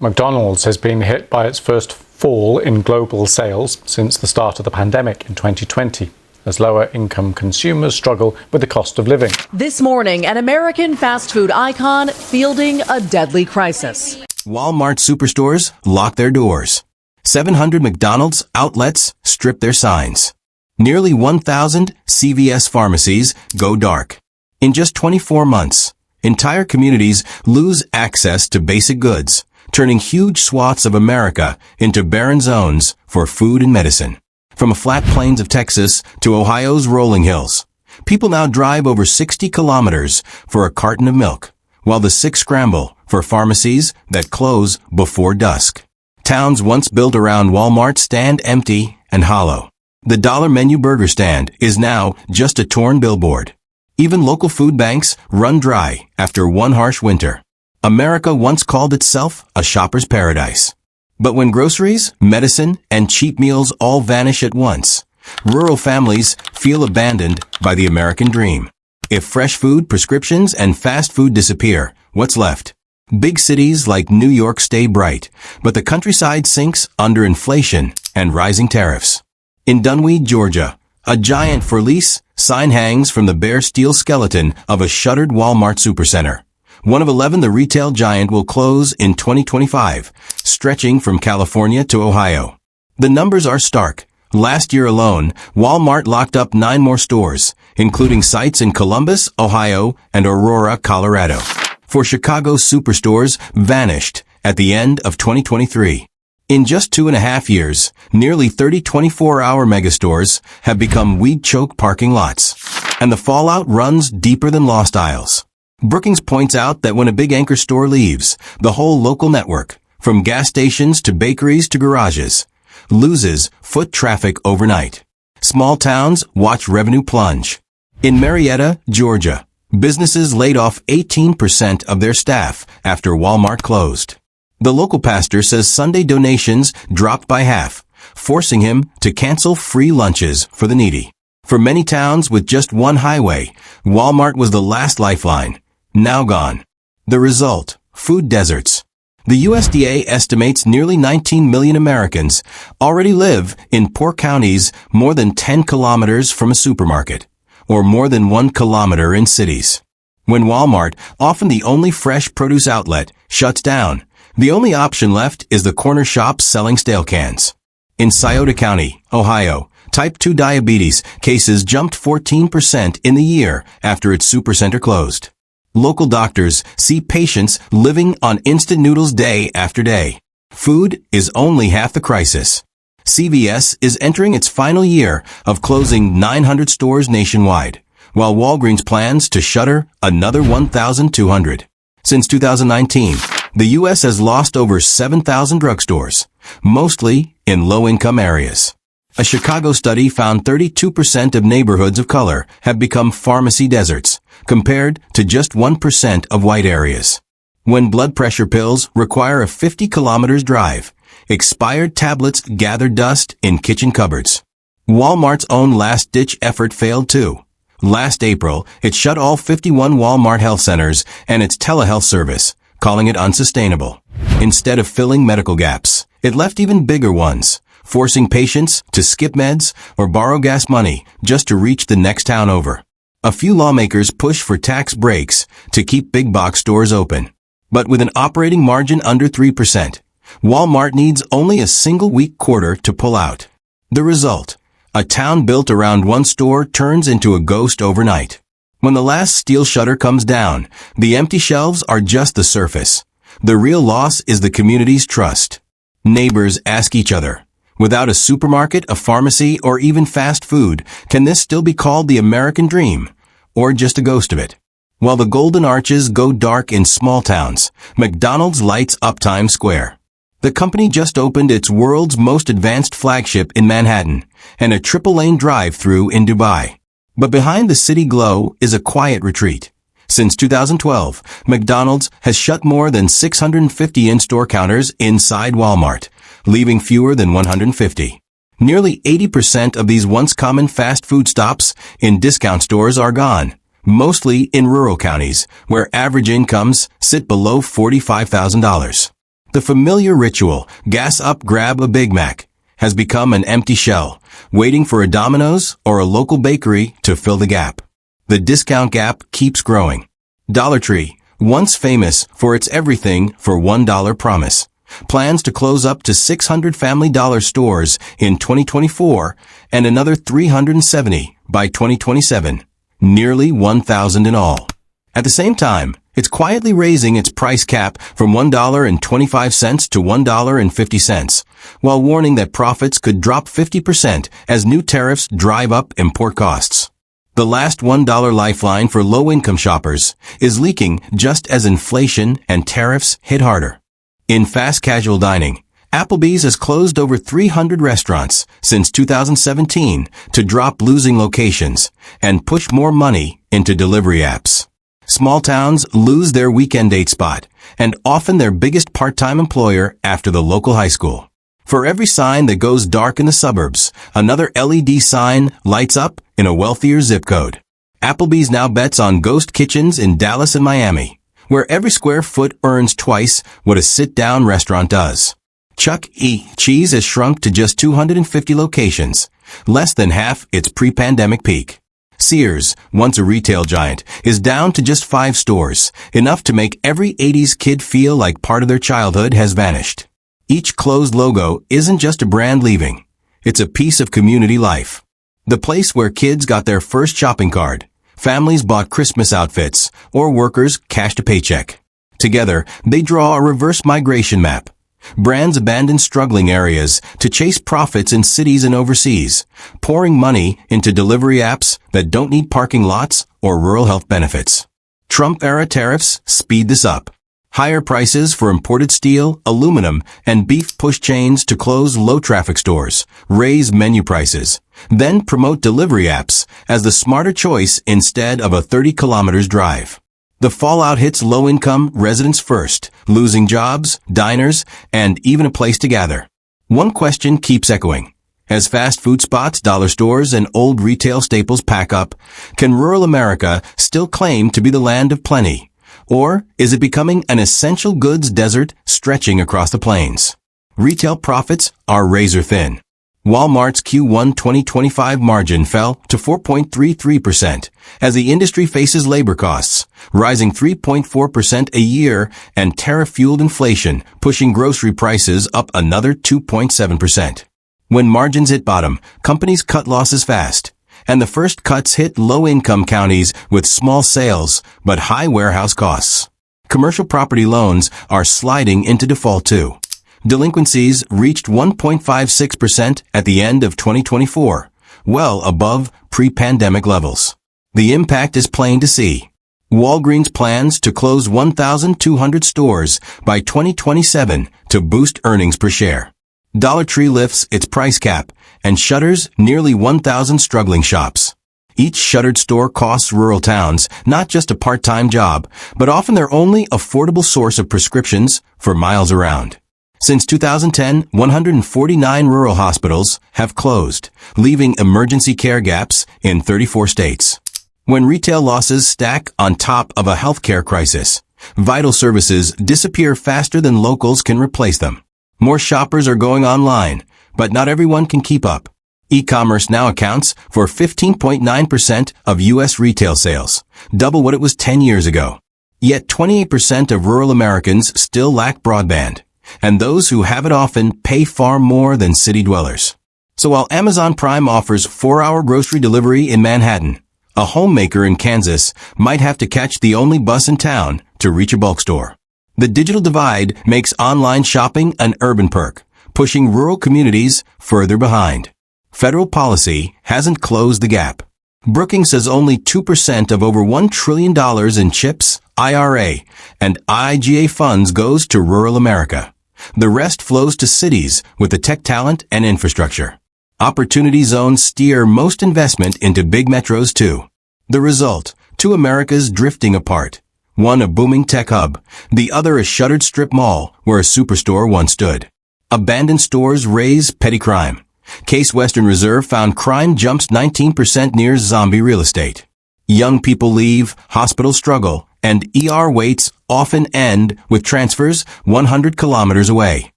McDonald's has been hit by its first fall in global sales since the start of the pandemic in 2020, as lower-income consumers struggle with the cost of living. This morning, an American fast food icon fielding a deadly crisis. Walmart superstores lock their doors. 700 McDonald's outlets strip their signs. Nearly 1,000 CVS pharmacies go dark. In just 24 months, entire communities lose access to basic goods, turning huge swaths of America into barren zones for food and medicine. From the flat plains of Texas to Ohio's rolling hills, people now drive over 60 kilometers for a carton of milk, while the sick scramble for pharmacies that close before dusk. Towns once built around Walmart stand empty and hollow. The dollar menu burger stand is now just a torn billboard. Even local food banks run dry after one harsh winter. America once called itself a shopper's paradise. But when groceries, medicine, and cheap meals all vanish at once, rural families feel abandoned by the American dream. If fresh food, prescriptions, and fast food disappear, what's left? Big cities like New York stay bright, but the countryside sinks under inflation and rising tariffs. In Dunwee, Georgia, a giant for lease sign hangs from the bare steel skeleton of a shuttered Walmart supercenter. One of 11 the retail giant will close in 2025, stretching from California to Ohio. The numbers are stark. Last year alone, Walmart locked up 9 more stores, including sites in Columbus, Ohio, and Aurora, Colorado. For Chicago, superstores vanished at the end of 2023. In just 2.5 years, nearly 30 24-hour megastores have become weed-choked parking lots. And the fallout runs deeper than lost aisles. Brookings points out that when a big anchor store leaves, the whole local network, from gas stations to bakeries to garages, loses foot traffic overnight. Small towns watch revenue plunge. In Marietta, Georgia, businesses laid off 18% of their staff after Walmart closed. The local pastor says Sunday donations dropped by half, forcing him to cancel free lunches for the needy. For many towns with just one highway, Walmart was the last lifeline. Now gone. The result, food deserts. The USDA estimates nearly 19 million Americans already live in poor counties more than 10 kilometers from a supermarket, or more than 1 kilometer in cities. When Walmart, often the only fresh produce outlet, shuts down, the only option left is the corner shop selling stale cans. In Scioto County, Ohio, type 2 diabetes cases jumped 14% in the year after its supercenter closed. Local doctors see patients living on instant noodles day after day. Food is only half the crisis. CVS is entering its final year of closing 900 stores nationwide, while Walgreens plans to shutter another 1,200. Since 2019, the U.S. has lost over 7,000 drugstores, mostly in low-income areas. A Chicago study found 32% of neighborhoods of color have become pharmacy deserts, compared to just 1% of white areas. When blood pressure pills require a 50 kilometers drive, expired tablets gather dust in kitchen cupboards. Walmart's own last-ditch effort failed too. Last April, it shut all 51 Walmart health centers and its telehealth service, calling it unsustainable. Instead of filling medical gaps, it left even bigger ones, forcing patients to skip meds or borrow gas money just to reach the next town over. A few lawmakers push for tax breaks to keep big box stores open. But with an operating margin under 3%, Walmart needs only a single-week quarter to pull out. The result, a town built around one store turns into a ghost overnight. When the last steel shutter comes down, the empty shelves are just the surface. The real loss is the community's trust. Neighbors ask each other, without a supermarket, a pharmacy, or even fast food, can this still be called the American dream, or just a ghost of it? While the golden arches go dark in small towns, McDonald's lights up Times Square. The company just opened its world's most advanced flagship in Manhattan and a triple-lane drive-through in Dubai. But behind the city glow is a quiet retreat. Since 2012, McDonald's has shut more than 650 in-store counters inside Walmart, leaving fewer than 150. Nearly 80% of these once common fast food stops in discount stores are gone, mostly in rural counties where average incomes sit below $45,000. The familiar ritual, gas up, grab a Big Mac, has become an empty shell, waiting for a Domino's or a local bakery to fill the gap. The discount gap keeps growing. Dollar Tree, once famous for its everything for $1 promise, plans to close up to 600 Family Dollar stores in 2024 and another 370 by 2027, nearly 1,000 in all. At the same time, it's quietly raising its price cap from $1.25 to $1.50, while warning that profits could drop 50% as new tariffs drive up import costs. The last $1 lifeline for low-income shoppers is leaking just as inflation and tariffs hit harder. In fast casual dining, Applebee's has closed over 300 restaurants since 2017 to drop losing locations and push more money into delivery apps. Small towns lose their weekend date spot and often their biggest part-time employer after the local high school. For every sign that goes dark in the suburbs, another LED sign lights up in a wealthier zip code. Applebee's now bets on ghost kitchens in Dallas and Miami, where every square foot earns twice what a sit-down restaurant does. Chuck E. Cheese has shrunk to just 250 locations, less than half its pre-pandemic peak. Sears, once a retail giant, is down to just 5 stores, enough to make every 80s kid feel like part of their childhood has vanished. Each closed logo isn't just a brand leaving. It's a piece of community life. The place where kids got their first shopping card, families bought Christmas outfits, or workers cashed a paycheck. Together, they draw a reverse migration map. Brands abandon struggling areas to chase profits in cities and overseas, pouring money into delivery apps that don't need parking lots or rural health benefits. Trump-era tariffs speed this up. Higher prices for imported steel, aluminum, and beef push chains to close low-traffic stores, raise menu prices, then promote delivery apps as the smarter choice instead of a 30-kilometers drive. The fallout hits low-income residents first, losing jobs, diners, and even a place to gather. One question keeps echoing. As fast food spots, dollar stores, and old retail staples pack up, can rural America still claim to be the land of plenty? Or is it becoming an essential goods desert stretching across the plains? Retail profits are razor thin. Walmart's Q1 2025 margin fell to 4.33% as the industry faces labor costs, rising 3.4% a year, and tariff-fueled inflation pushing grocery prices up another 2.7%. When margins hit bottom, companies cut losses fast, and the first cuts hit low-income counties with small sales but high warehouse costs. Commercial property loans are sliding into default too. Delinquencies reached 1.56% at the end of 2024, well above pre-pandemic levels. The impact is plain to see. Walgreens plans to close 1,200 stores by 2027 to boost earnings per share. Dollar Tree lifts its price cap and shutters nearly 1,000 struggling shops. Each shuttered store costs rural towns not just a part-time job, but often their only affordable source of prescriptions for miles around. Since 2010, 149 rural hospitals have closed, leaving emergency care gaps in 34 states. When retail losses stack on top of a healthcare crisis, vital services disappear faster than locals can replace them. More shoppers are going online, but not everyone can keep up. E-commerce now accounts for 15.9% of U.S. retail sales, double what it was 10 years ago. Yet 28% of rural Americans still lack broadband, and those who have it often pay far more than city dwellers. So while Amazon Prime offers 4-hour grocery delivery in Manhattan, a homemaker in Kansas might have to catch the only bus in town to reach a bulk store. The digital divide makes online shopping an urban perk, pushing rural communities further behind. Federal policy hasn't closed the gap. Brookings says only 2% of over $1 trillion in CHIPS, IRA, and IIJA funds goes to rural America. The rest flows to cities with the tech talent and infrastructure. Opportunity zones steer most investment into big metros too. The result, two Americas drifting apart. One a booming tech hub, the other a shuttered strip mall where a superstore once stood. Abandoned stores raise petty crime. Case Western Reserve found crime jumps 19% near zombie real estate. Young people leave, hospitals struggle, and ER waits often end with transfers 100 kilometers away.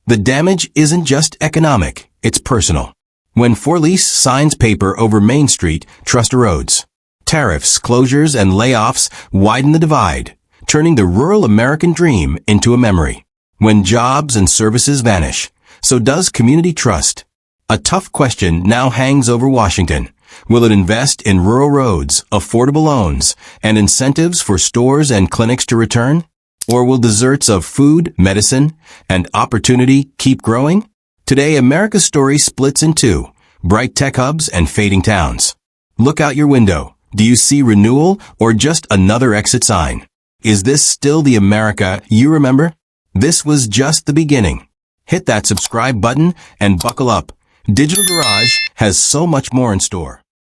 The damage isn't just economic, it's personal. When For-Lease signs paper over Main Street, trust erodes. Tariffs, closures, and layoffs widen the divide, turning the rural American dream into a memory. When jobs and services vanish, so does community trust. A tough question now hangs over Washington. Will it invest in rural roads, affordable loans, and incentives for stores and clinics to return? Or will deserts of food, medicine, and opportunity keep growing? Today, America's story splits in two, bright tech hubs and fading towns. Look out your window. Do you see renewal or just another exit sign? Is this still the America you remember? This was just the beginning. Hit that subscribe button and buckle up. Digital Garage has so much more in store.